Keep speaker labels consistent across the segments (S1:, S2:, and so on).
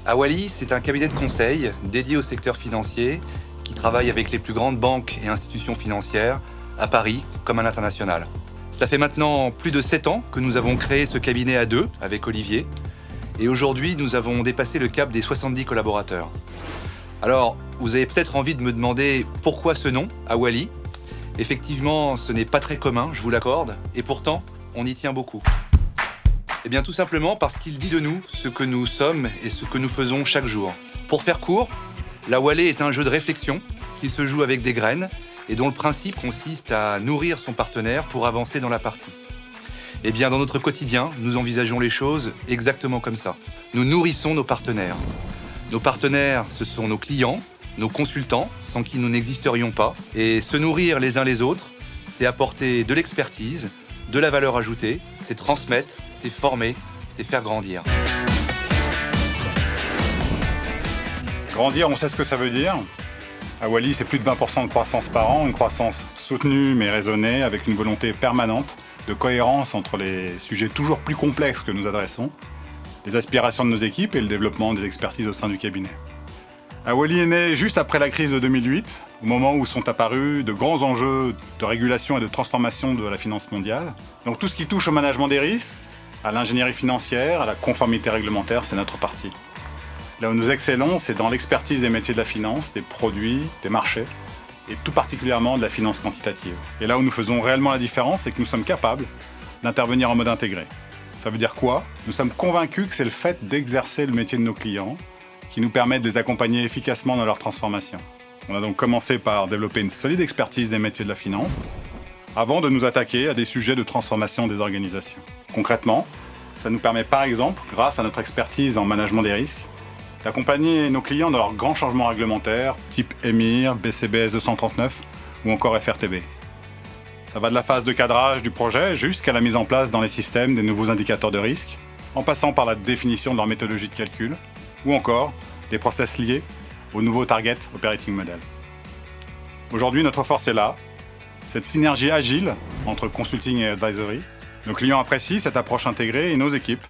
S1: Awali, c'est un cabinet de conseil dédié au secteur financier qui travaille avec les plus grandes banques et institutions financières à Paris comme à l'international. Ça fait maintenant plus de 7 ans que nous avons créé ce cabinet à deux avec Olivier. Et aujourd'hui, nous avons dépassé le cap des 70 collaborateurs. Alors, vous avez peut-être envie de me demander pourquoi ce nom, Awali. Effectivement, ce n'est pas très commun, je vous l'accorde, et pourtant, on y tient beaucoup. Eh bien, tout simplement parce qu'il dit de nous ce que nous sommes et ce que nous faisons chaque jour. Pour faire court, l'Awali est un jeu de réflexion qui se joue avec des graines et dont le principe consiste à nourrir son partenaire pour avancer dans la partie. Eh bien, dans notre quotidien, nous envisageons les choses exactement comme ça. Nous nourrissons nos partenaires. Nos partenaires, ce sont nos clients, nos consultants, sans qui nous n'existerions pas. Et se nourrir les uns les autres, c'est apporter de l'expertise, de la valeur ajoutée, c'est transmettre, c'est former, c'est faire grandir.
S2: Grandir, on sait ce que ça veut dire. Awali, c'est plus de 20% de croissance par an, une croissance soutenue mais raisonnée, avec une volonté permanente de cohérence entre les sujets toujours plus complexes que nous adressons, les aspirations de nos équipes et le développement des expertises au sein du cabinet. Awali est né juste après la crise de 2008, au moment où sont apparus de grands enjeux de régulation et de transformation de la finance mondiale. Donc tout ce qui touche au management des risques, à l'ingénierie financière, à la conformité réglementaire, c'est notre partie. Là où nous excellons, c'est dans l'expertise des métiers de la finance, des produits, des marchés, et tout particulièrement de la finance quantitative. Et là où nous faisons réellement la différence, c'est que nous sommes capables d'intervenir en mode intégré. Ça veut dire quoi? Nous sommes convaincus que c'est le fait d'exercer le métier de nos clients qui nous permet de les accompagner efficacement dans leur transformation. On a donc commencé par développer une solide expertise des métiers de la finance, avant de nous attaquer à des sujets de transformation des organisations. Concrètement, ça nous permet par exemple, grâce à notre expertise en management des risques, d'accompagner nos clients dans leurs grands changements réglementaires, type EMIR, BCBS 239 ou encore FRTB. Ça va de la phase de cadrage du projet jusqu'à la mise en place dans les systèmes des nouveaux indicateurs de risque, en passant par la définition de leur méthodologie de calcul, ou encore des process liés au nouveau Target Operating Model. Aujourd'hui, notre force est là, cette synergie agile entre consulting et advisory. Nos clients apprécient cette approche intégrée et nos équipes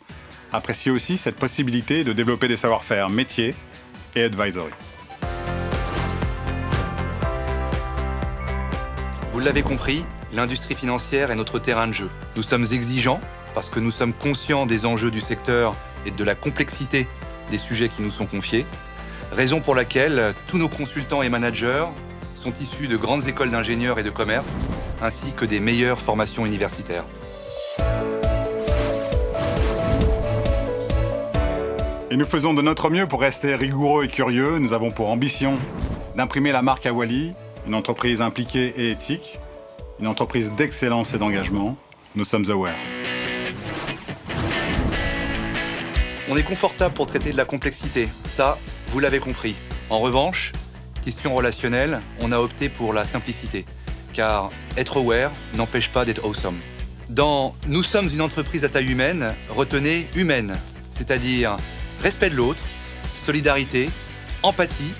S2: apprécient aussi cette possibilité de développer des savoir-faire métiers et advisory.
S1: Vous l'avez compris, l'industrie financière est notre terrain de jeu. Nous sommes exigeants parce que nous sommes conscients des enjeux du secteur et de la complexité des sujets qui nous sont confiés, raison pour laquelle tous nos consultants et managers sont issus de grandes écoles d'ingénieurs et de commerce, ainsi que des meilleures formations universitaires.
S2: Et nous faisons de notre mieux pour rester rigoureux et curieux. Nous avons pour ambition d'imprimer la marque Awali, une entreprise impliquée et éthique, une entreprise d'excellence et d'engagement. Nous sommes aware.
S1: On est confortable pour traiter de la complexité, ça, vous l'avez compris. En revanche, question relationnelle, on a opté pour la simplicité, car être aware n'empêche pas d'être awesome. Dans « Nous sommes une entreprise à taille humaine », retenez « humaine », c'est-à-dire respect de l'autre, solidarité, empathie,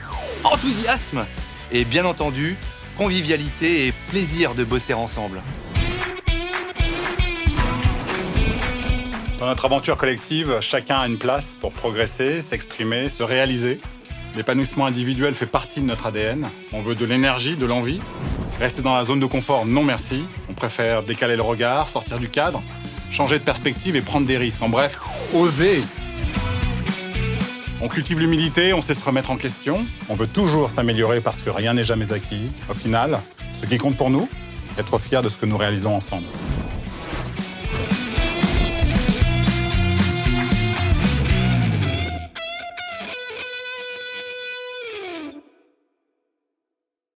S1: enthousiasme et bien entendu, convivialité et plaisir de bosser ensemble.
S2: Dans notre aventure collective, chacun a une place pour progresser, s'exprimer, se réaliser. L'épanouissement individuel fait partie de notre ADN. On veut de l'énergie, de l'envie. Rester dans la zone de confort, non merci. On préfère décaler le regard, sortir du cadre, changer de perspective et prendre des risques. En bref, oser. On cultive l'humilité, on sait se remettre en question. On veut toujours s'améliorer parce que rien n'est jamais acquis. Au final, ce qui compte pour nous, être fiers de ce que nous réalisons ensemble.